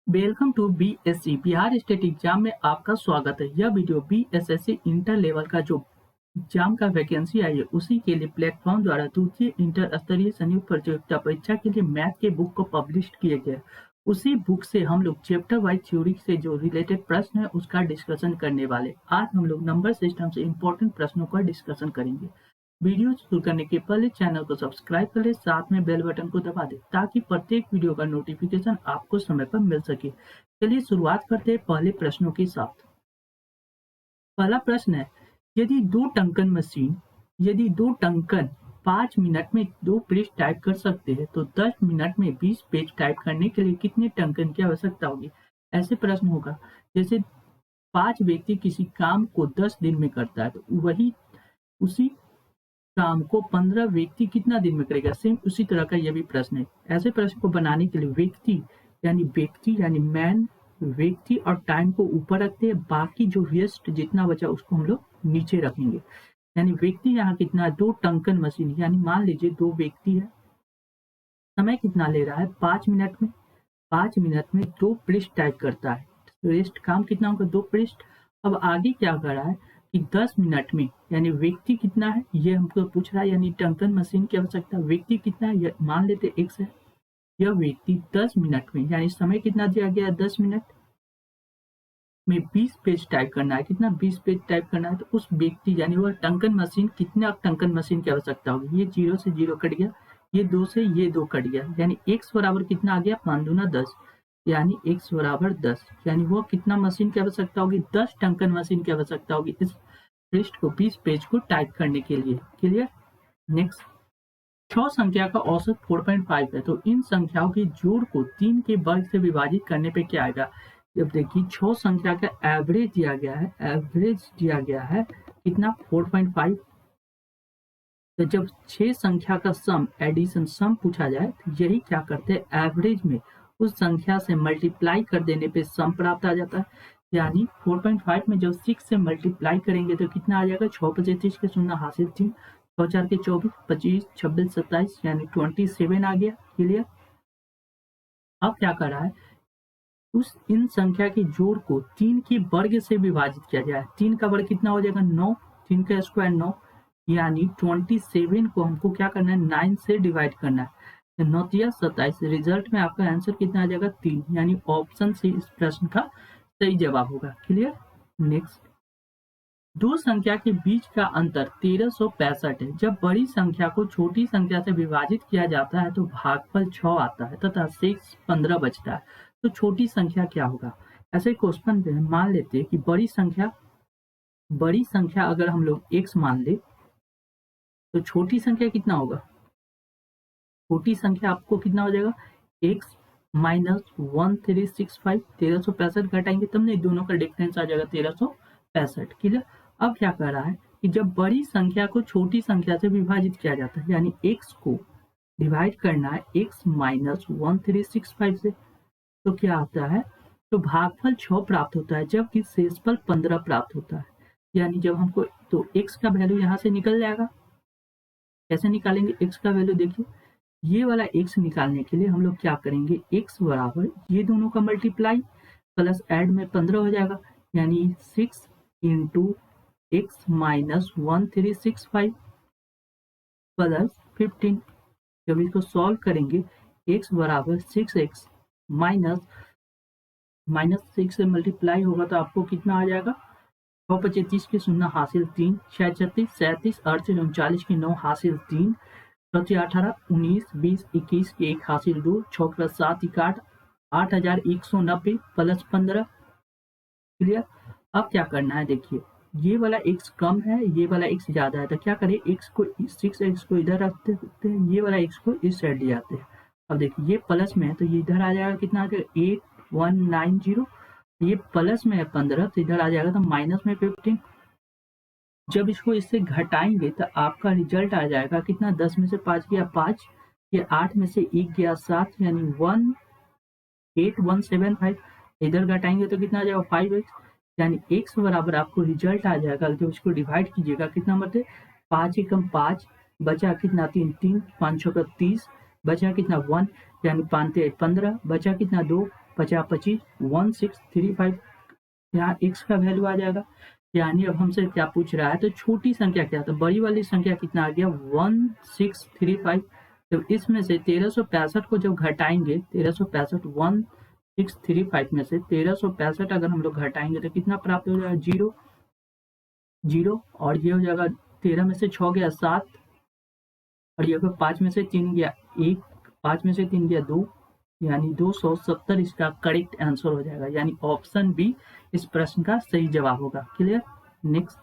Welcome to BSC Bihar state exam में आपका स्वागत है। यह वीडियो बीएसएससी इंटर लेवल का जो एग्जाम का वैकेंसी आई है उसी के लिए प्लेटफॉर्म द्वारा द्वितीय इंटर स्तरीय संयुक्त प्रतियोगिता परीक्षा के लिए मैथ के बुक को पब्लिश किए गए। उसी बुक से हम लोग चैप्टर वाइज थ्योरी से जो रिलेटेड प्रश्न है उसका डिस्कशन करने वाले। आज हम लोग नंबर सिस्टम से इंपॉर्टेंट प्रश्नों का डिस्कशन करेंगे। वीडियो शुरू करने के पहले चैनल को सब्सक्राइब कर ले, साथ में बेल बटन को दबा दे ताकि प्रत्येक वीडियो का नोटिफिकेशन आपको समय पर मिल सके। चलिए शुरुआत करते हैं पहले प्रश्नों के साथ। पहला प्रश्न है, यदि दो टंकन 5 मिनट में 2 पेज टाइप कर सकते हैं तो 10 मिनट में 20 पेज टाइप करने के लिए कितने टंकन की आवश्यकता होगी। ऐसे प्रश्न होगा जैसे 5 व्यक्ति किसी काम को 10 दिन में करता है तो वही उसी काम को 15 व्यक्ति कितना दिन में करेगा। सेम उसी तरह का यह भी प्रश्न है। ऐसे प्रश्न को बनाने के लिए व्यक्ति यानी मैन, व्यक्ति और टाइम को ऊपर रखते हैं, बाकी जो वेस्ट जितना बचा उसको हम लोग नीचे रखेंगे। यानी व्यक्ति यहाँ कितना है, 2 टंकन मशीन, यानी मान लीजिए 2 व्यक्ति है, समय कितना ले रहा है 5 मिनट में। 5 मिनट में 2 पृष्ठ टाइप करता है, वेस्ट काम कितना होगा 2 पृष्ठ। अब आगे क्या कर रहा है कि 10 मिनट में, यानी व्यक्ति कितना है ये हमको पूछ रहा है, यानी टंकन मशीन की आवश्यकता। व्यक्ति कितना है मान लेते x है, यह व्यक्ति 10 मिनट में, यानी समय कितना दिया गया है 10 मिनट में 20 पेज टाइप करना है। कितना 20 पेज टाइप करना है तो उस व्यक्ति यानी वह टंकन मशीन, कितना टंकन मशीन की आवश्यकता होगी। ये 0 से 0 कट गया, ये 2 से ये 2 कट गया, यानी x बराबर कितना आ गया 5 दूना 10, यानी x बराबर 10, यानी वो कितना मशीन की आवश्यकता होगी 10 टंकन मशीन की आवश्यकता होगी इस पृष्ठ को 20 पेज को टाइप करने के लिए। क्लियर। नेक्स्ट, 6 संख्या का औसत 4.5 है तो इन संख्याओं के जोड़ को 3 के वर्ग से विभाजित करने पे क्या आएगा। जब देखिए 6 संख्या का एवरेज दिया गया है कितना 4.5। तो जब 6 संख्या का सम पूछा जाए तो यही क्या करते हैं, एवरेज में उस संख्या से मल्टीप्लाई कर देने पे सम प्राप्त आ जाता है। यानी 4.5 में जब 6 से मल्टीप्लाई करेंगे तो कितना आ जाएगा 6 × 30 के 0 हासिल 3, 6 × 4 के 24, 25, 26, 27, यानी 27 आ गया। क्लियर। अब क्या कर रहा है, इन संख्या के जोड़ को 3 के वर्ग से विभाजित किया जाए। 3 का वर्ग कितना हो जाएगा 9, 3 का स्क्वायर 9, यानी 27 को हमको क्या करना है 9 से डिवाइड करना है। 9 × 27, रिजल्ट में आपका आंसर कितना आ जाएगा 3, यानी ऑप्शन से इस प्रश्न का सही जवाब होगा। क्लियर। नेक्स्ट, 2 संख्या के बीच का अंतर 1365 है। जब बड़ी संख्या को छोटी संख्या से विभाजित किया जाता है तो भागफल 6 आता है तथा शेष 15 बचता है। तो छोटी संख्या क्या होगा। ऐसे क्वेश्चन में मान लेते हैं कि बड़ी संख्या अगर हम लोग x मान ले तो छोटी संख्या कितना होगा, छोटी संख्या आपको कितना हो जाएगा x माइनस 1365, 1365 घटाएंगे तब नहीं, दोनों का डिफरेंस आ जाएगा 1365। क्लियर। अब क्या कर रहा है कि जब बड़ी संख्या को छोटी संख्या से विभाजित किया जाता है, यानी x को डिवाइड करना है x माइनस 1365 से, तो क्या आता है तो भागफल 6 प्राप्त होता है जबकि शेषफल 15 प्राप्त होता है। यानी जब हमको तो x का वैल्यू यहाँ से निकल जाएगा। कैसे निकालेंगे x का वैल्यू, देखिए ये वाला x निकालने के लिए हम लोग क्या करेंगे, x बराबर ये दोनों का मल्टीप्लाई प्लस ऐड में 15 हो जाएगा, यानी 6 × x माइनस 1365 प्लस 15। जब इसको सॉल्व करेंगे x बराबर 6x माइनस 6 से मल्टीप्लाई होगा तो आपको कितना आ जाएगा 6 × 25 के 0 हासिल 3, 6 × 36, 37, 38, 39 के 9 हासिल 3, 6 × 18, 19, 20, 21 के 1 हासिल 2, 6 + 7 = 8, 8190 प्लस 15। क्लियर। अब क्या करना है, देखिए ये वाला x कम है, ये वाला x ज्यादा है, तो क्या करें 6x को इधर रखते हैं, ये वाला x को इस साइड ले जाते हैं। अब देखिए ये प्लस में है तो ये इधर आ जाएगा, कितना आ जाएगा 8190, ये प्लस में है 15 तो इधर आ जाएगा तो माइनस में 15। जब इसको इससे घटाएंगे तो आपका रिजल्ट आ जाएगा कितना, 10 में से 5 गया 5, ये 8 में से 1 गया 7, यानी 18175। इधर घटाएंगे तो कितना आ जाएगा 5x, यानी x बराबर आपको रिजल्ट आ जाएगा। जब इसको डिवाइड कीजिएगा कितना मतलब 5 × 5 बचा कितना 3, 3 5 × 6 = 30 बचा कितना 1, यानी 5 × 3 = 15 बचा कितना 2, 50 25 1635, यहाँ x का वैल्यू आ जाएगा। यानी अब हमसे क्या पूछ रहा है, तो छोटी संख्या क्या, तो बड़ी वाली संख्या कितना आ गया 1635। तो इसमें से 1365 को जब घटाएंगे, 1365 1635 में से 1365 अगर हम लोग घटाएंगे तो कितना प्राप्त हो जाएगा, 0 0, और ये हो जाएगा 13 में से 6 गया 7, और ये 5 में से 3 गया 1, 5 में से 3 गया 2, यानी 270 इसका करेक्ट आंसर हो जाएगा। यानी ऑप्शन बी इस प्रश्न का सही जवाब होगा। क्लियर। नेक्स्ट,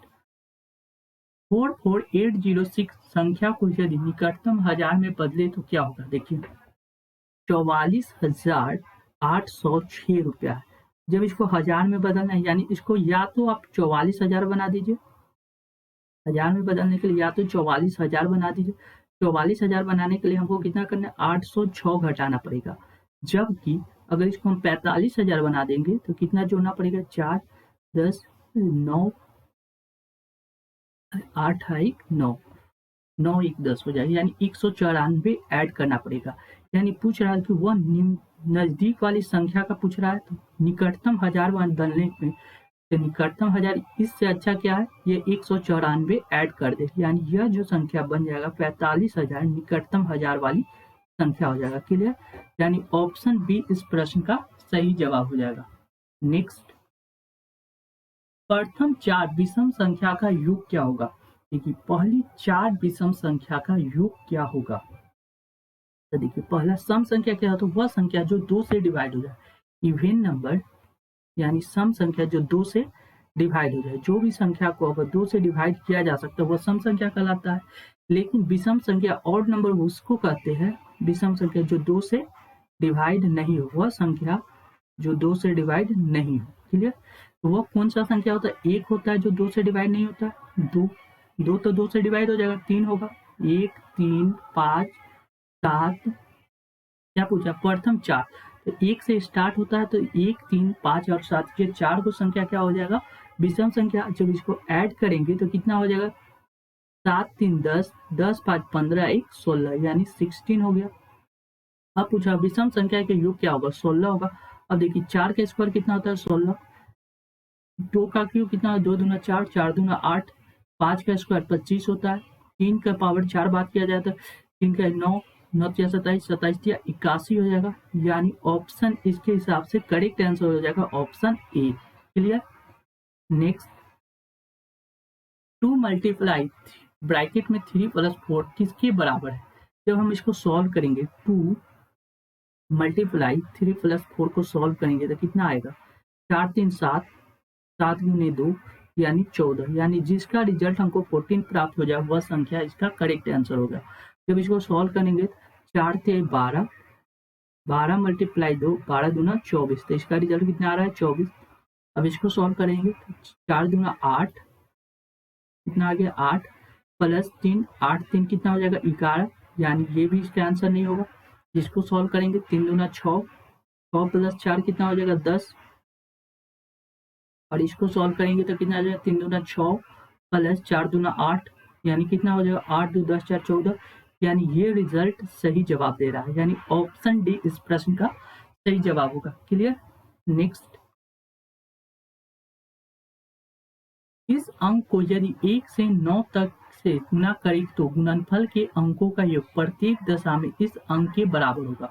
44806 संख्या को यदि निकटतम हजार में बदले तो क्या होगा। देखिए 44,806 रुपया। जब इसको हजार में बदलना है, यानी इसको या तो आप 44,000 बना दीजिए, हजार में बदलने के लिए या तो 44,000 बना दीजिए। 44,000 बनाने के लिए हमको कितना करना है, 806 घटाना पड़ेगा। जबकि अगर इसको हम 45,000 बना देंगे तो कितना जोड़ना पड़ेगा, 4 10 9 8 1 9 9 1 10 हो जाएगा, यानी 194 ऐड करना पड़ेगा। यानी पूछ रहा है कि वह नजदीक वाली संख्या का पूछ रहा है, तो निकटतम हजार बदलने में, तो निकटतम हजार इससे अच्छा क्या है, ये 194 ऐड कर दे, यानी यह जो संख्या बन जाएगा 45,000 निकटतम हजार वाली संख्या हो जाएगा। क्लियर। यानी ऑप्शन बी इस प्रश्न का सही जवाब हो जाएगा। नेक्स्ट, प्रथम 4 विषम संख्या का योग क्या होगा। देखिए पहली 4 विषम संख्या का योग क्या होगा। तो देखिए पहला सम संख्या क्या है, तो वह संख्या जो 2 से डिवाइड हो जाए। इवन नंबर यानी सम संख्या जो 2 से डिवाइड हो जाए। जो भी संख्या को अगर 2 से डिवाइड किया जा सकता है वह सम संख्या कहलाता है। लेकिन विषम संख्या ऑड नंबर उसको कहते हैं, विषम संख्या जो 2 से डिवाइड नहीं हो, वह संख्या जो 2 से डिवाइड नहीं हो। क्लियर। तो वह कौन सा संख्या होता है, एक होता है जो 2 से डिवाइड नहीं होता, 2 तो 2 से डिवाइड हो जाएगा, 3 होगा, 1 3 5 7, क्या पूछा, प्रथम 4, तो 1 से स्टार्ट होता है, तो 1 3 5 और 7, ये 4 को संख्या क्या हो जाएगा, विषम संख्या। जब इसको ऐड करेंगे तो कितना हो जाएगा, 7 3 10 10 5 15 1 16, यानी 16 हो गया। अब पूछा विषम संख्या के योग क्या होगा, 16 होगा। अब देखिए 4 का स्क्वायर कितना होता है, 16, 2 का क्यूब कितना, 2 दूना 4 4 दूना 8, 5 का स्क्वायर 25 होता है, 3 का पावर 4 बात किया जाए तो 3 का 9 9 या 27 27 या 81 हो जाएगा। यानी ऑप्शन इसके हिसाब से करेक्ट आंसर हो जाएगा option A. Clear. Next, 2 multiply bracket में 3 + 4 किसके बराबर है। जब हम इसको सॉल्व करेंगे, 2 मल्टीप्लाई 3 + 4 को सॉल्व करेंगे तो कितना आएगा, 4 3 7 7 गुने 2 यानी 14, यानी जिसका रिजल्ट हमको 14 प्राप्त हो जाए वह संख्या इसका करेक्ट आंसर होगा। जब इसको सॉल्व करेंगे 4 थे 12, 12 × 2 12 दूना 24, तो इसका रिजल्ट कितना आ रहा है, 24। अब इसको सॉल्व करेंगे, 4 दूना 8, कितना आ गया 8 + 3 8 3 कितना हो जाएगा 11, यानी ये भी इसका आंसर नहीं होगा। जिसको सॉल्व करेंगे 3 दूना 6 6 + 4 कितना हो जाएगा 10, और इसको सॉल्व करेंगे तो कितना आ जाएगा, 3 दूना 6 + 4 दूना 8, यानी कितना हो जाएगा 8 2 10 4 14, यानी ये रिजल्ट सही जवाब दे रहा है। यानी ऑप्शन डी इस प्रश्न का सही जवाब होगा। क्लियर। नेक्स्ट, इस अंक को यदि 1 से 9 तक से गुना करें तो गुणनफल के अंकों का योग प्रत्येक दशा में इस अंक के बराबर होगा।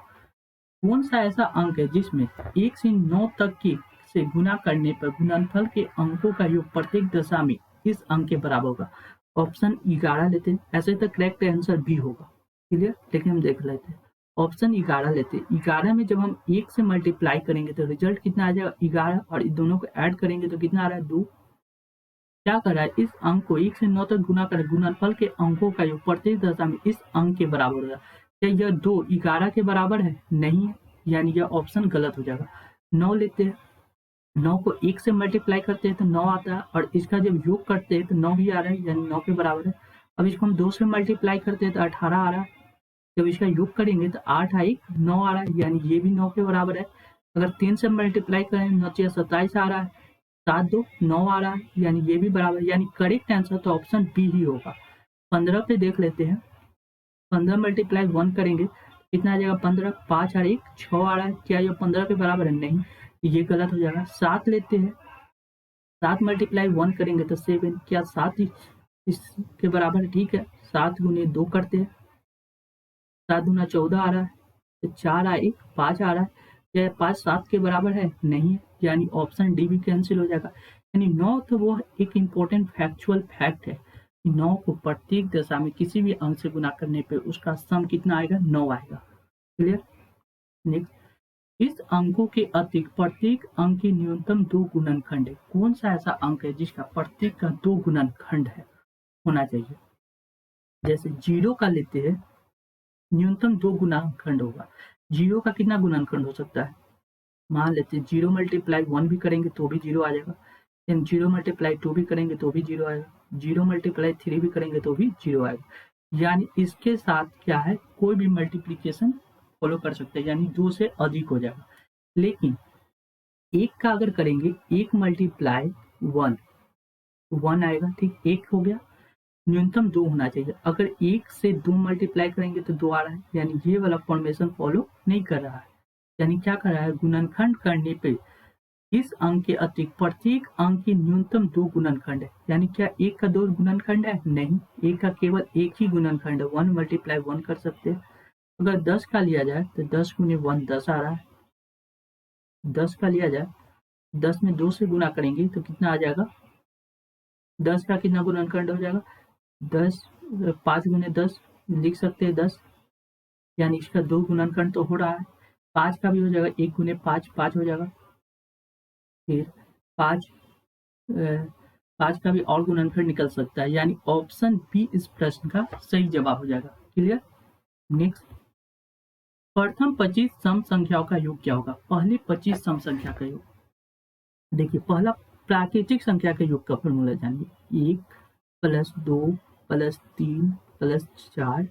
कौन सा ऐसा अंक है जिसमें 1 से 9 तक के से गुना करने पर गुणनफल के अंकों का योग प्रत्येक दशा में इस अंक के बराबर होगा। ऑप्शन 11 लेते हैं, ऐसे तो करेक्ट आंसर बी होगा। क्लियर। लेकिन हम देख लेते हैं, ऑप्शन 11 लेते हैं। 11 में जब हम 1 से मल्टीप्लाई करेंगे तो रिजल्ट कितना आ जाएगा 11, और इन दोनों को ऐड करेंगे तो कितना आ रहा है 2। क्या कर रहा है, इस अंक को 1 से 9 तक गुना कर गुणनफल के अंकों का योग प्रत्येक दशा में इस अंक के बराबर होगा। क्या यह 2 11 के बराबर है, नहीं है, यानी यह ऑप्शन गलत हो जाएगा। 9 लेते हैं, 9 को 1 से मल्टीप्लाई करते हैं तो 9 आता है, और इसका जब योग करते हैं तो 9 ही आ रहा है, यानी 9 के बराबर है। अब इसको हम 2 से मल्टीप्लाई करते हैं तो 18 आ रहा है, जब इसका योग करेंगे तो 8 1 9 आ रहा है, यानी ये भी 9 के बराबर है। अगर 3 से मल्टीप्लाई करें 9 × 27 आ रहा है, 7 2 9 आ रहा है, यानी ये भी बराबर, यानी करेक्ट आंसर तो ऑप्शन बी ही होगा। 15 पे देख लेते हैं, 15 × 1 करेंगे कितना आ जाएगा 15, 5 और 1 6 आ रहा है, क्या ये 15 के बराबर है? नहीं, ये गलत हो जाएगा। 7 लेते हैं, 7 मल्टीप्लाई 1 करेंगे तो 7, क्या 7 ही इसके बराबर है? ठीक है, 7 गुने 2 करते हैं, 7 दूना 14 आ रहा है, तो 4 और 1 5 आ रहा है, क्या 5 7 के बराबर है? नहीं है, यानी ऑप्शन डी भी कैंसिल हो जाएगा। यानी 9 तो वो एक इम्पोर्टेंट फैक्चुअल फैक्ट है कि 9 को प्रत्येक दशा में किसी भी अंक से गुना करने पे उसका सम कितना आएगा? 9 आएगा। क्लियर? नेक्स्ट, इस अंकों के अतिरिक्त प्रत्येक अंक की न्यूनतम 2 गुणनखंड है। कौन सा ऐसा अंक है जिसका प्रत्येक का 2 गुणनखंड है होना चाहिए? जैसे 0 का लेते हैं, न्यूनतम 2 गुणनखंड होगा। 0 का कितना गुणनखंड हो सकता है? मान लेते हैं 0 मल्टीप्लाई 1 भी करेंगे तो भी 0 आ जाएगा, 0 मल्टीप्लाई 2 भी करेंगे तो भी 0 आएगा, 0 मल्टीप्लाई 3 भी करेंगे तो भी 0 आएगा। यानी इसके साथ क्या है, कोई भी मल्टीप्लीकेशन फॉलो कर सकते हैं, यानी 2 से अधिक हो जाएगा। लेकिन 1 का अगर करेंगे, 1 मल्टीप्लाई 1 1 आएगा, ठीक, 1 हो गया। न्यूनतम 2 होना चाहिए। अगर 1 से 2 मल्टीप्लाई करेंगे तो 2 आ रहा है, यानी ये वाला फॉर्मेशन फॉलो नहीं कर रहा है। यानी क्या कर रहा है, गुणनखंड करने पे इस अंक के अतिरिक्त प्रत्येक अंक की न्यूनतम 2 गुणनखंड है। यानी क्या 1 का 2 गुणनखंड है? नहीं, 1 का केवल 1 ही गुणनखंड है, 1 मल्टीप्लाई 1 कर सकते हैं। अगर 10 का लिया जाए तो 10 गुने 1 10 आ रहा है, 10 का लिया जाए, 10 में 2 से गुना करेंगे तो कितना आ जाएगा? 10 का कितना गुणनखंड हो जाएगा? 10 5 गुने 10 लिख सकते हैं 10, यानी इसका 2 गुणनखंड तो हो रहा है। 5 का भी हो जाएगा, 1 गुने 5 5 हो जाएगा। फिर 5 5 का भी और गुणनखंड निकल सकता है, यानी ऑप्शन बी इस प्रश्न का सही जवाब हो जाएगा। क्लियर? नेक्स्ट, प्रथम 25 सम संख्याओं का योग क्या होगा? पहली 25 सम संख्या का योग। देखिए, पहला प्राकृतिक संख्या के योग का फॉर्मूला जानिए, 1 प्लस 2 प्लस 3 प्लस 4।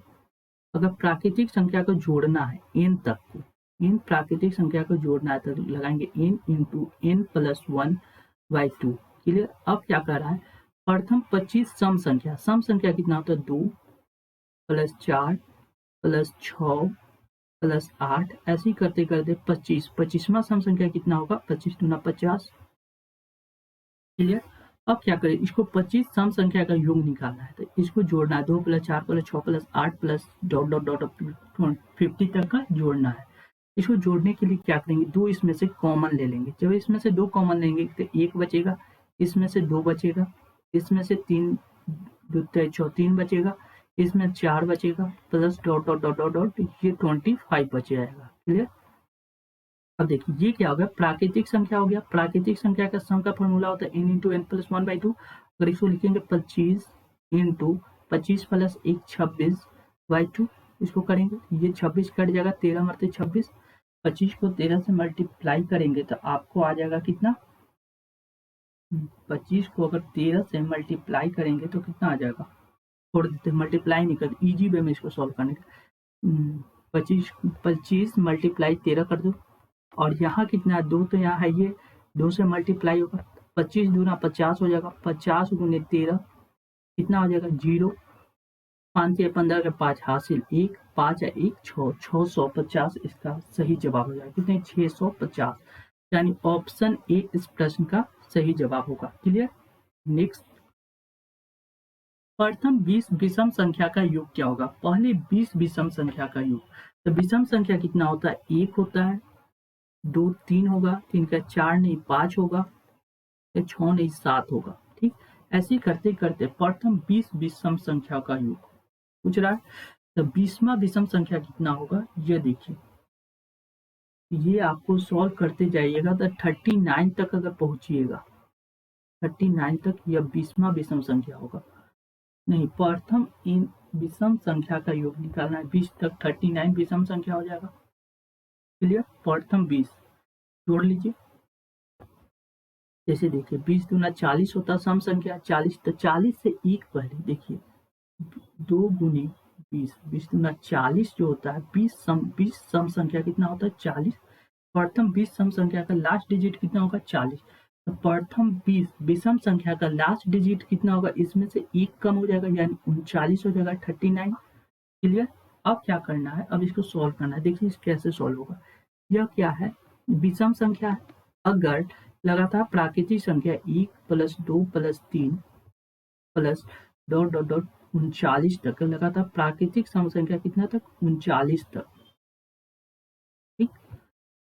अगर प्राकृतिक संख्या को जोड़ना है n तक को, n प्राकृतिक संख्या को जोड़ना है तो लगाएंगे n into n plus 1 by 2। Clear? अब क्या कर रहा है, प्रथम 25 सम संख्या कितना होता है? 2 प्लस 4 प्लस 6 प्लस 8, ऐसे ही करते करते 25, 25वां सम संख्या कितना होगा? 25 दूना 50। क्लियर? अब क्या करें, इसको 25 सम संख्या का योग निकालना है तो इसको जोड़ना है, 2 plus 4 plus 6 plus 8 plus dot dot dot 50 तक का जोड़ना है। इसको जोड़ने के लिए क्या करेंगे, 2 इसमें से कॉमन ले लेंगे। जब इसमें से 2 कॉमन लेंगे तो 1 बचेगा, इसमें से 2 बचेगा, इसमें से 3 3 बचेगा, इसमें 4 बचेगा, plus dot dot dot dot dot ये 25 बच जाएगा। क्लियर? अब देखिए ये क्या हो गया, प्राकृतिक संख्या हो गया। प्राकृतिक संख्या का सम का फॉर्मूला होता है n इंटू एन प्लस 1/2। अगर इसको लिखेंगे 25 इंटू 25 प्लस 1 26/2, इसको करेंगे, ये 26 कट जाएगा, 13 मरते 26, 25 को 13 से मल्टीप्लाई करेंगे तो आपको आ जाएगा कितना, 25 को अगर 13 से मल्टीप्लाई करेंगे तो कितना आ जाएगा, छोड़ देते, मल्टीप्लाई नहीं करते, ईजी वे में इसको सॉल्व करने का। 25 मल्टीप्लाई 13 कर दो, और यहाँ कितना है, 2 तो यहाँ है, ये 2 से मल्टीप्लाई होगा, 25 दूना 50 हो जाएगा, 50 गुने 13 कितना हो जाएगा, 0, 5 से 15 के 5 हासिल 1, 5 है 1 6, 650 इसका सही जवाब हो जाएगा। कितने, 650, यानी ऑप्शन ए इस प्रश्न का सही जवाब होगा। क्लियर? नेक्स्ट, प्रथम 20 विषम संख्या का योग क्या होगा? पहले 20 विषम संख्या का योग, तो विषम संख्या कितना होता है, 1 होता है, 2 3 होगा, 3 का 4 नहीं 5 होगा, 6 नहीं 7 होगा। ठीक, ऐसे करते करते प्रथम 20 विषम संख्या का योग पूछ रहा है, तो 20वां विषम संख्या कितना होगा, ये देखिए, ये आपको सॉल्व करते जाइएगा तो 39 तक अगर पहुंचिएगा, 39 तक यह 20वां विषम संख्या होगा। नहीं, प्रथम इन विषम संख्या का योग निकालना है, 20 तक 39 विषम संख्या हो जाएगा। क्लियर? प्रथम 20 जोड़ लीजिए, जैसे देखिए 20 दूना 40 होता है सम संख्या, 40 तो 40 से 1 पहले देखिए, 2 गुनी 20, 20 दूना 40 जो होता है, 20 सम संख्या कितना होता है, 40। प्रथम 20 सम संख्या का लास्ट डिजिट कितना होगा, 40। तो प्रथम 20 विषम संख्या का लास्ट डिजिट कितना होगा, इसमें से 1 कम हो जाएगा, यानी 39 हो जाएगा, 39। क्लियर? अब क्या करना है, अब इसको सॉल्व करना है। देखिए इस कैसे सॉल्व होगा। यह क्या है, विषम संख्या है। अगर लगातार प्राकृतिक संख्या 1 plus 2 plus 3 plus dot dot dot 39 तक, लगातार प्राकृतिक सम संख्या कितना तक, 39 तक, ठीक।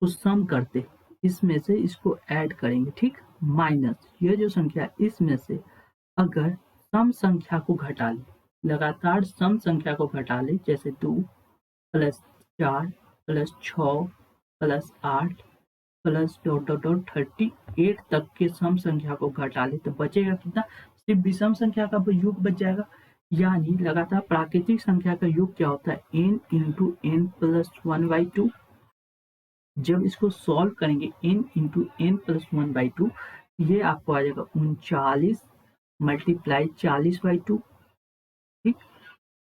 तो सम करते इसमें से इसको ऐड करेंगे, ठीक। माइनस ये जो संख्या इसमें से अगर सम संख्या को घटा ले, लगातार सम संख्या को घटा ले, जैसे 2 plus 4 plus 6 plus 8 plus dot dot dot 38 तक के सम संख्या को घटा ले, तो बचेगा कितना, सिर्फ विषम संख्या का योग बच जाएगा। यानी लगातार प्राकृतिक संख्या का योग क्या होता है, n इंटू एन प्लस 1/2। जब इसको सॉल्व करेंगे n इंटू एन प्लस 1/2, ये आपको आ जाएगा 39 मल्टीप्लाई 40/2, ठीक,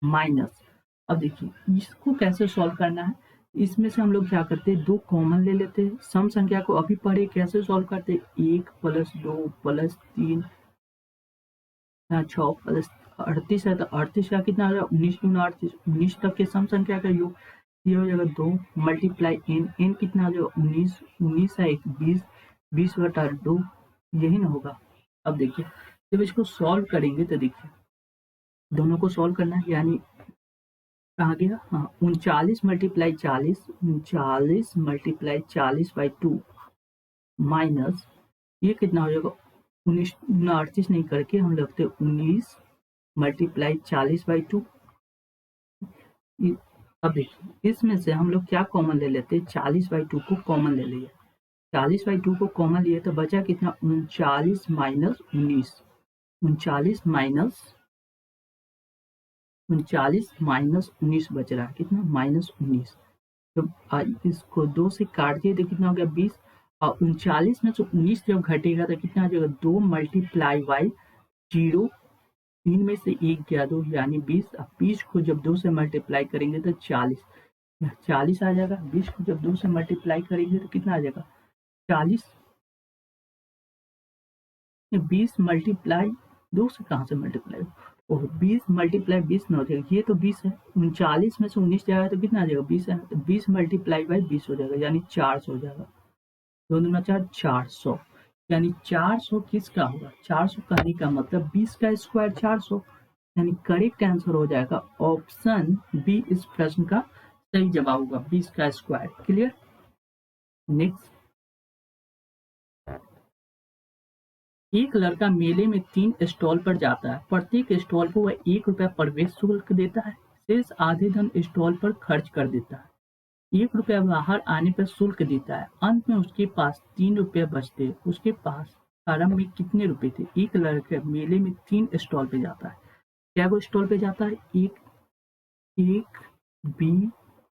माइनस। अब देखिए इसको कैसे सॉल्व करना है, इसमें से हम लोग क्या करते हैं, 2 कॉमन ले लेते हैं। सम संख्या को अभी पढ़े कैसे सॉल्व करते हैं, 1 प्लस 2 प्लस 3 6 प्लस 38 है, तो 38 का कितना हो जाएगा, 19 दूना 38, 19 तक के सम संख्या का योग, ये हो जाएगा 2 मल्टीप्लाई n कितना हो जाएगा 19, 19 है 20, 20/2, यही ना होगा। अब देखिए जब इसको सॉल्व करेंगे तो देखिए दोनों को सॉल्व करना है, यानी कहाँ गया, हाँ 39 मल्टीप्लाई 40, 39 मल्टीप्लाई 40/2 माइनस ये कितना हो जाएगा, 19 गुना 38 नहीं करके हम लगते 19 मल्टीप्लाई 40/2। अब देखिए इसमें से हम लोग क्या कॉमन ले लेते हैं, 40/2 को कॉमन ले लिए, 40/2 को कॉमन लिए तो बचा कितना, 39 माइनस 19, 39 माइनस 19 बच रहा है, कितना, माइनस 19। तो इसको 2 से काट दिए तो कितना हो गया, 20, और 39 में से 19 जब घटेगा तो कितना आ जाएगा, 2 मल्टीप्लाई बाई 0, 3 में से 1 गया 2 यानी 20। अब 20 को जब 2 से मल्टीप्लाई करेंगे तो 40, 40 आ जाएगा। 20 को जब 2 से मल्टीप्लाई करेंगे तो कितना आ जाएगा, 40। 20 मल्टीप्लाई 2 से कहाँ से मल्टीप्लाई, ओह 20 मल्टीप्लाई 20 न हो जाएगा, ये तो 20 है, 39 में से 19 जाएगा तो कितना आ जाएगा, 20 है, तो 20 मल्टीप्लाई बाई 20 हो जाएगा, यानी 400 हो जाएगा। 2 दूना 4, 400, यानी 400 किसका होगा, 400 कहने का मतलब 20 का स्क्वायर 400, यानी करेक्ट आंसर हो जाएगा ऑप्शन बी, इस प्रश्न का सही जवाब होगा 20 का स्क्वायर। क्लियर। नेक्स्ट, एक लड़का मेले में 3 स्टॉल पर जाता है, प्रत्येक स्टॉल पर वह 1 रुपया प्रवेश शुल्क देता है, शेष आधे धन स्टॉल पर खर्च कर देता है। 1 रुपया बाहर आने पर शुल्क देता है, अंत में उसके पास 3 रुपये बचते। उसके पास आरंभ में कितने रुपए थे। एक लड़का मेले में 3 स्टॉल पे जाता है, क्या वो स्टॉल पे जाता है, एक बी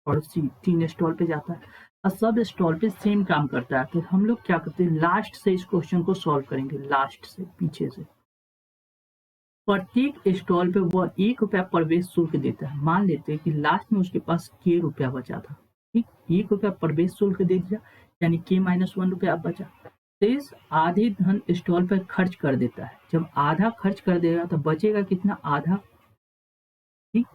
और सी, 3 स्टॉल पे जाता है और सब स्टॉल पे सेम काम करता है। तो हम लोग क्या करते हैं, लास्ट से इस क्वेश्चन को सॉल्व करेंगे, लास्ट से, पीछे से। प्रत्येक स्टॉल पे वह 1 रुपया प्रवेश शुल्क देता है। मान लेते हैं कि लास्ट में उसके पास k रुपया बचा था, ठीक, 1 रुपया प्रवेश शुल्क दे दिया, यानी k माइनस 1 रुपया अब बचा। शेष आधे धन स्टॉल पर खर्च कर देता है। जब आधा खर्च कर देगा तो बचेगा कितना, आधा, ठीक,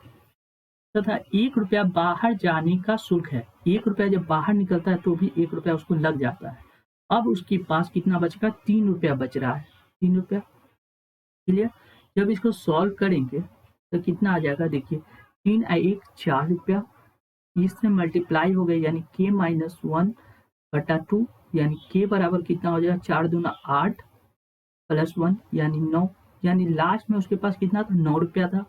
तथा 1 रुपया बाहर जाने का शुल्क है। 1 रुपया जब बाहर निकलता है तो भी 1 रुपया उसको लग जाता है। अब उसके पास कितना बचेगा, 3 रुपया बच रहा है, 3 रुपया। क्लियर। जब इसको सॉल्व करेंगे तो कितना आ जाएगा, देखिए 3 और 1 4 रुपया, इससे मल्टीप्लाई हो गए, यानी k माइनस 1/2, यानी k बराबर कितना हो जाएगा, 4 दूना 8 प्लस 1 यानी 9, यानी लास्ट में उसके पास कितना था, 9 रुपया था।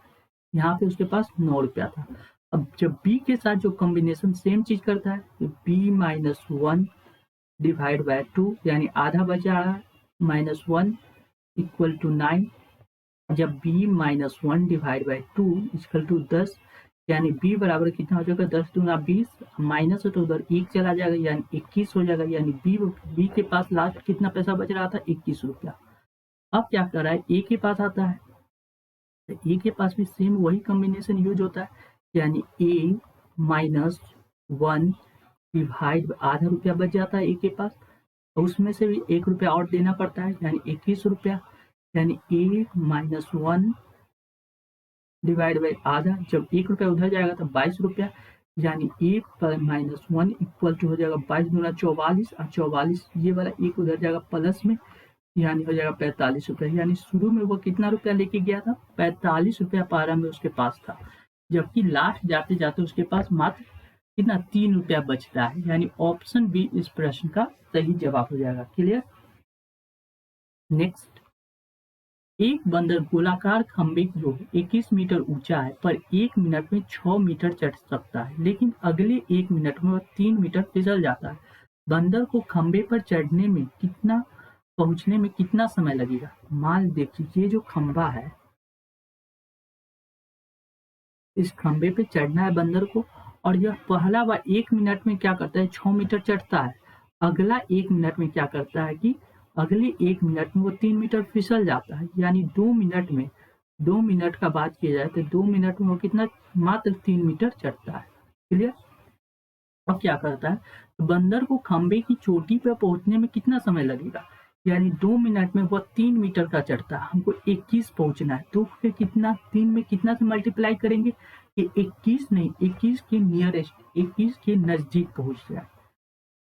यहाँ पे उसके पास 9 रुपया था। अब जब b के साथ जो कॉम्बिनेशन सेम चीज करता है, तो b माइनस 1 डिवाइड बाय 2, यानी आधा बचा रहा है, माइनस 1 इक्वल टू 9। जब b minus 1 divide by 2 equal to 10, यानी b बराबर कितना हो जाएगा, 10 दूना 20, माइनस है तो उधर 1 चला जाएगा, यानी 21 हो जाएगा। यानी b के पास लास्ट कितना पैसा बच रहा था, 21 रुपया। अब क्या कर रहा है, a के पास आता है, तो a के पास भी सेम वही कॉम्बिनेशन यूज होता है, यानी a माइनस 1 डिवाइड आधा रुपया बच जाता है a के पास, और उसमें से भी 1 रुपया और देना पड़ता है, यानी 21 रुपया, यानी a माइनस 1 डिवाइड बाई आधा, जब 1 रुपया उधर जाएगा तो 22 रुपया, यानी 1 पर -1 इक्वल टू हो जाएगा 22 गुना 44, और 44 ये वाला 1 उधर जाएगा प्लस में, यानी हो जाएगा 45 रुपया। यानी शुरू में वो कितना रुपया लेके गया था, 45 रुपया पारा में उसके पास था, जबकि लास्ट जाते जाते उसके पास मात्र कितना 3 रुपया बचता है, यानी ऑप्शन बी इस प्रश्न का सही जवाब हो जाएगा। क्लियर। नेक्स्ट, एक बंदर गोलाकार खंबे जो 21 मीटर ऊंचा है पर 1 मिनट में 6 मीटर चढ़ सकता है, लेकिन अगले 1 मिनट में वह 3 मीटर फिसल जाता है। बंदर को खंबे पर चढ़ने में पहुंचने में कितना समय लगेगा। मान देखिए ये जो खंबा है, इस खंबे पे चढ़ना है बंदर को, और यह पहला बार 1 मिनट में क्या करता है, 6 मीटर चढ़ता है। अगला 1 मिनट में क्या करता है कि अगले 1 मिनट में वो 3 मीटर फिसल जाता है, यानी 2 मिनट का बात किया जाए तो 2 मिनट में वो कितना मात्र 3 मीटर चढ़ता है। क्लियर। अब क्या करता है, तो बंदर को खंबे की चोटी पर पहुंचने में कितना समय लगेगा, यानी 2 मिनट में वो 3 मीटर का चढ़ता है, हमको 21 पहुंचना है, तो फिर कितना 3 में कितना से मल्टीप्लाई करेंगे कि 21 नहीं, 21 के नियरेस्ट, 21 के नजदीक पहुंच जाए।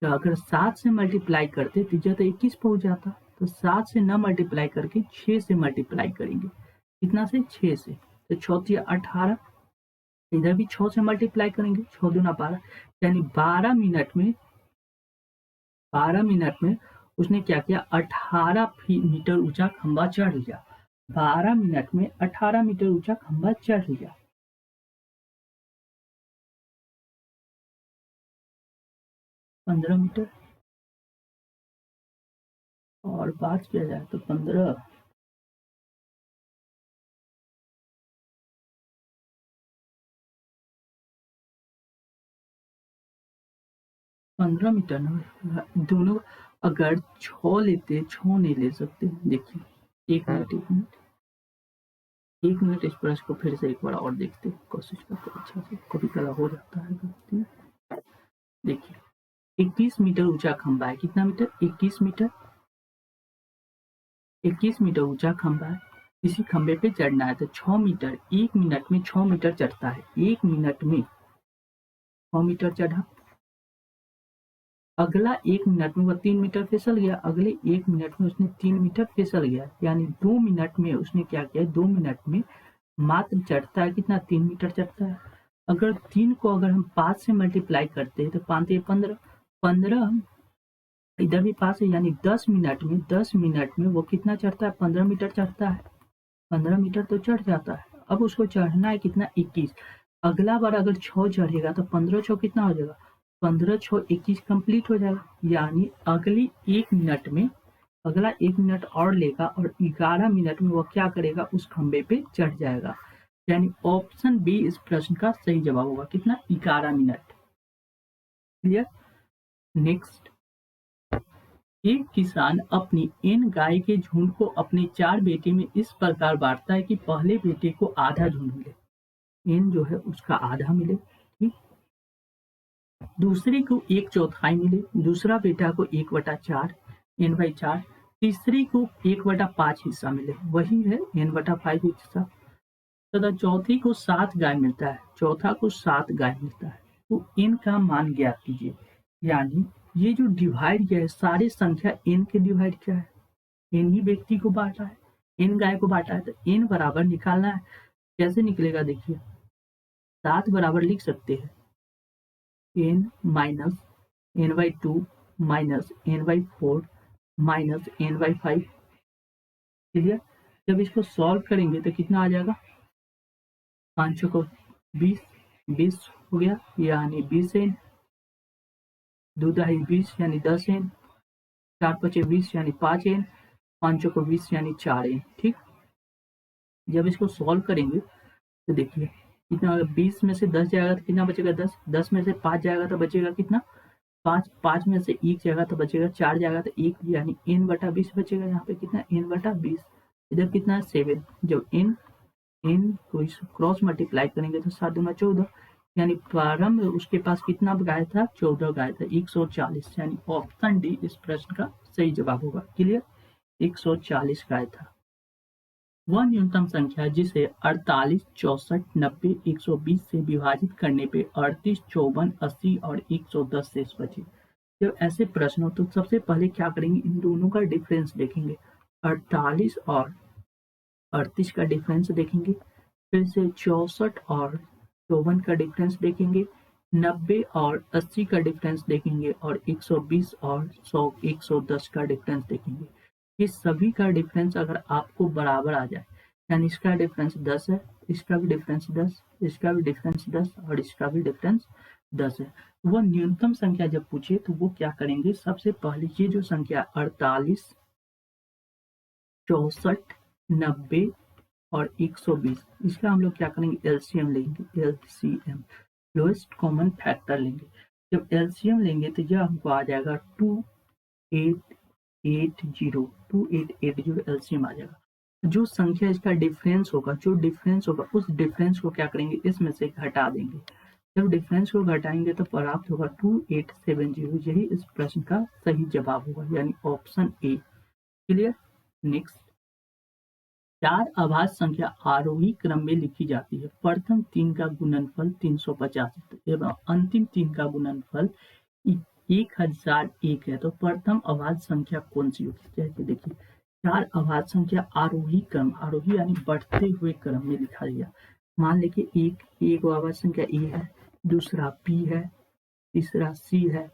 तो अगर 7 से मल्टीप्लाई करते तो जब 21 पहुंच जाता, तो 7 से न मल्टीप्लाई करके 6 से मल्टीप्लाई करेंगे। कितना से, 6 से, तो 6 18, इधर भी 6 से मल्टीप्लाई करेंगे, 6 दूना 12, यानी 12 मिनट में उसने क्या किया, 18 मीटर ऊंचा खंबा चढ़ लिया। 12 मिनट में 18 मीटर ऊंचा खंबा चढ़ लिया। पंद्रह मीटर और बात किया जाए तो 15 मीटर ना, दोनों अगर 6 लेते, 6 नहीं ले सकते। देखिए 1 मिनट इस प्रश्न को फिर से एक बार और देखते, कोशिश करते अच्छा से, कभी कला हो जाता है गलती। देखिए 21 मीटर ऊंचा खंबा है, कितना मीटर, 21 मीटर, 21 मीटर ऊंचा खंबा है, इसी खंबे पे चढ़ना है, तो 6 मीटर, 1 मिनट में 6 मीटर चढ़ता है, 1 मिनट में 6 मीटर चढ़ा। अगला 1 मिनट में वो 3 मीटर फिसल गया, अगले 1 मिनट में उसने 3 मीटर फिसल गया, यानी 2 मिनट में उसने क्या किया, 2 मिनट में मात्र चढ़ता है कितना, 3 मीटर चढ़ता है। अगर 3 को अगर हम 5 से मल्टीप्लाई करते हैं तो 5 से 15, 15 इधर भी 5 है, यानी 10 मिनट में वो कितना चढ़ता है, 15 मीटर चढ़ता है। 15 मीटर तो चढ़ जाता है। अब उसको चढ़ना है कितना, 21। अगला बार अगर 6 चढ़ेगा तो 15 6 कितना हो जाएगा, 15 6 21 कंप्लीट हो जाएगा, यानी अगली 1 मिनट में अगला 1 मिनट और लेगा और 11 मिनट में वो क्या करेगा, उस खंबे पे चढ़ जाएगा, यानी ऑप्शन बी इस प्रश्न का सही जवाब होगा, कितना, 11 मिनट। क्लियर। नेक्स्ट, एक किसान अपनी n गाय के झुंड को अपने 4 बेटे में इस प्रकार बांटता है कि पहले बेटे को आधा झुंड मिले, n जो है उसका आधा मिले, ठीक, दूसरे को 1/4 मिले, दूसरा बेटा को 1/4, n/4, तीसरे को 1/5 हिस्सा मिले, वही है n/5 हिस्सा, तथा चौथी को 7 गाय मिलता है, चौथा को 7 गाय मिलता है। तो n का मान ज्ञात कीजिए, यानी ये जो डिवाइड किया है सारे संख्या n के डिवाइड किया है, n ही व्यक्ति को बांटा है, n गाय को बांटा है, तो n बराबर निकालना है। कैसे निकलेगा, देखिए 7 बराबर लिख सकते हैं n minus n/2 minus n/4 minus n/5। Clear. जब इसको सॉल्व करेंगे तो कितना आ जाएगा, 5 को 20 हो गया, यानी 20 n, 2 दहाई 20 यानी 10 n, 4 5 20 यानी 5 n, 5 को 20 यानी 4 n। ठीक, जब इसको सॉल्व करेंगे तो देखिए कितना, 20 में से 10 जाएगा तो कितना बचेगा, 10, 10 में से 5 जाएगा तो बचेगा कितना, 5, 5 में से 1 जाएगा तो बचेगा 4, जाएगा तो 1, यानी n/20 बचेगा, यहाँ पे कितना, n/20, इधर कितना है 7। जब n को इस क्रॉस मल्टीप्लाई करेंगे तो 7 दूना 14, यानी प्रारंभ में उसके पास कितना गाय था, 14 गाय था, 140, यानी ऑप्शन डी इस प्रश्न का सही जवाब होगा। क्लियर, 140 गाय था। वह न्यूनतम संख्या जिसे 48, 64, 90, 120 से विभाजित करने पे 38, 54, 80 और 110 शेष बचे। जब ऐसे प्रश्न हो तो सबसे पहले क्या करेंगे, इन दोनों का डिफरेंस देखेंगे। 48 और 38 का डिफरेंस देखेंगे, फिर से 64 और 54 का डिफरेंस देखेंगे, 90 और 80 का डिफरेंस देखेंगे और 120 और 110 का डिफरेंस देखेंगे। ये सभी का डिफरेंस अगर आपको बराबर आ जाए, यानी इसका डिफरेंस 10 है, इसका भी डिफरेंस 10, इसका भी डिफरेंस 10 और इसका भी डिफरेंस 10 है, वह न्यूनतम संख्या जब पूछे तो वो क्या करेंगे, सबसे पहले ये जो संख्या 48, 64, 90 और 120, इसका हम लोग क्या करेंगे, एलसीएम लेंगे। एलसीएम लोएस्ट कॉमन फैक्टर लेंगे। जब एलसीएम लेंगे तो यह हमको आ जाएगा 2880 एलसीएम आ जाएगा। जो संख्या इसका डिफरेंस होगा, उस डिफरेंस को क्या करेंगे, इसमें से घटा देंगे। जब डिफरेंस को घटाएंगे तो प्राप्त होगा 2870। यही इस प्रश्न का सही जवाब होगा, यानी ऑप्शन ए। क्लियर। नेक्स्ट, 4 अभाज्य संख्या आरोही क्रम में लिखी जाती है। प्रथम 3 का गुणनफल 350 एवं अंतिम 3 का गुणनफल 1001 है, तो प्रथम अभाज्य संख्या कौन सी होगी। जैसे देखिए, 4 अभाज्य संख्या आरोही क्रम, आरोही यानी बढ़ते हुए क्रम में लिखा गया। मान लीजिए एक अभाज्य संख्या ए है, दूसरा बी है, तीसरा सी है,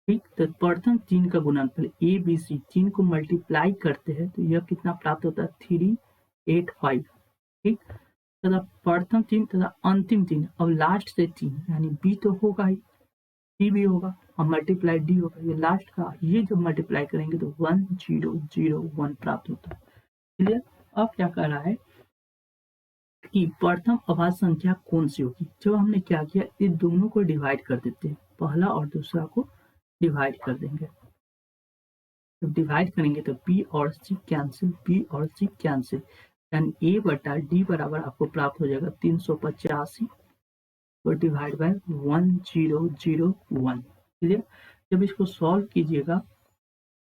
ठीक। तो प्रथम 3 का गुणनफल ए बी सी 3 को मल्टीप्लाई करते हैं तो यह कितना प्राप्त होता है, 385, ठीक। तथा प्रथम 3 तथा अंतिम 3, अब लास्ट से 3 यानी बी तो होगा ही, सी भी होगा और मल्टीप्लाई डी होगा। ये लास्ट का, ये जब मल्टीप्लाई करेंगे तो 1001 प्राप्त होता है। क्लियर। अब क्या कर रहा है कि प्रथम अभाज्य संख्या कौन सी होगी। जब हमने क्या किया, इन दोनों को डिवाइड कर देते हैं, पहला और दूसरा को डिवाइड कर देंगे। जब डिवाइड करेंगे तो बी और सी कैंसिल, बी और सी कैंसिल, यानी ए बटा डी बराबर आपको प्राप्त हो जाएगा 385 डिवाइड बाय 1001। क्लियर। जब इसको सॉल्व कीजिएगा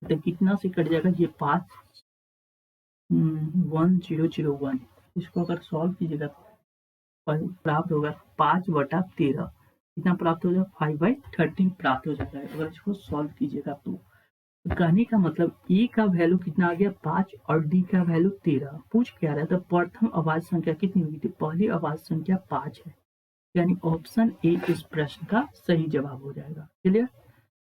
तो कितना से कट जाएगा, ये 1001, इसको अगर सॉल्व कीजिएगा प्राप्त होगा 5/13, कितना प्राप्त हो जाएगा, 5/13 प्राप्त हो जाता है अगर इसको सॉल्व कीजिएगा तो। कहने का मतलब ए का वैल्यू कितना आ गया, 5 और डी का वैल्यू 13। पूछ क्या रहा था, प्रथम अभाज्य संख्या कितनी होगी थी, पहली अभाज्य संख्या 5 है, यानी ऑप्शन ए इस प्रश्न का सही जवाब हो जाएगा। क्लियर।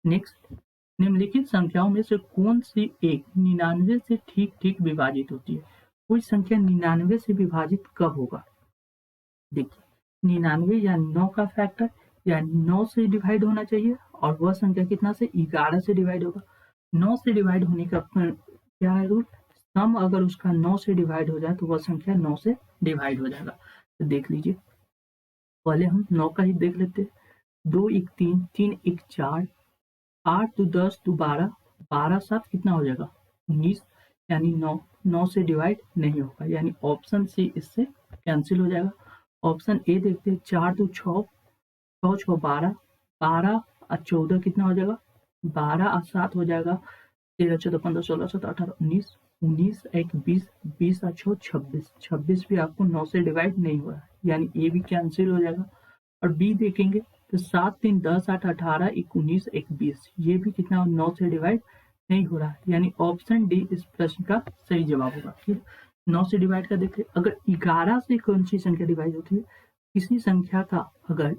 नेक्स्ट, निम्नलिखित संख्याओं में से कौन सी एक 99 से ठीक ठीक विभाजित होती है। कोई संख्या 99 से विभाजित कब होगा, देखिए 99 या 9 का फैक्टर यानी 9 से डिवाइड होना चाहिए, और वह संख्या कितना से, 11 से डिवाइड होगा। 9 से डिवाइड होने का क्या है रूल, सम अगर उसका 9 से डिवाइड हो जाए तो वह संख्या 9 से डिवाइड हो जाएगा। तो देख लीजिए, पहले हम 9 का ही देख लेते हैं। 2 1 3, 3 1 4, 8 2 10 2 12, 12 7 कितना हो जाएगा, 19, यानी 9 से डिवाइड नहीं होगा, यानी ऑप्शन सी इससे कैंसिल हो जाएगा। ऑप्शन ए देखते हैं, 4 2 6, 6 6 12, 12 और 14 कितना हो जाएगा, 12 और 7 हो जाएगा, 13 14 15 16 17 18 19, 19 1 20, 20 और 6 26, 26 भी आपको 9 से डिवाइड नहीं हो रहा है, यानी ए भी कैंसिल हो जाएगा। और बी देखेंगे तो 7 3 10 8 18 19 1 20, ये भी कितना 9 से डिवाइड नहीं हो रहा है, यानी ऑप्शन डी इस प्रश्न का सही जवाब होगा। ठीक, 9 से डिवाइड का देखते, अगर 11 से कौन सी संख्या डिवाइड होती है, किसी संख्या का अगर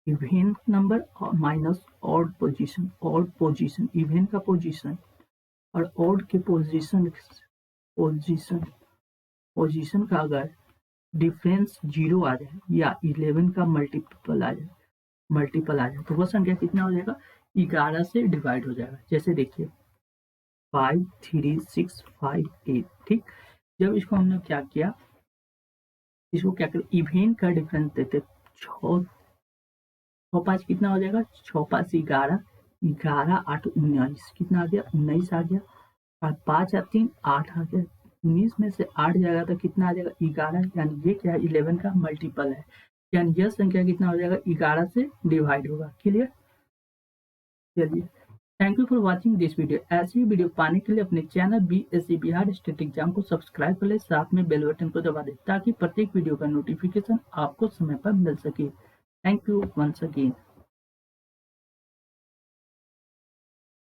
इवेन नंबर और माइनस ऑड पोजीशन, इवेन का पोजीशन और ऑड के पोजीशन का अगर डिफरेंस 0 आ जाए या 11 का मल्टीपल आ जाए तो वह संख्या कितना हो जाएगा, 11 से डिवाइड हो जाएगा। जैसे देखिए 5 3 6 5 8, ठीक। जब इसको हमने क्या किया, इसको क्या करें, इवेन का डिफरेंस देते, 6 5 कितना हो जाएगा, 6 5 11, 11 8 19, कितना आ गया, 19 आ गया, और 5 और 3 8 आ गया, 19 में से 8 जाएगा तो कितना आ जाएगा, 11, यानी ये क्या है, 11 का मल्टीपल है, यानी यह संख्या कितना हो जाएगा, 11 से डिवाइड होगा। क्लियर। चलिए thank you for watching this video. ऐसी ही वीडियो पाने के लिए अपने channel BSc Bihar state exam को सब्सक्राइब कर ले, साथ में बेल बटन को दबा दे ताकि प्रत्येक वीडियो का नोटिफिकेशन आपको समय पर मिल सके। Thank you once again.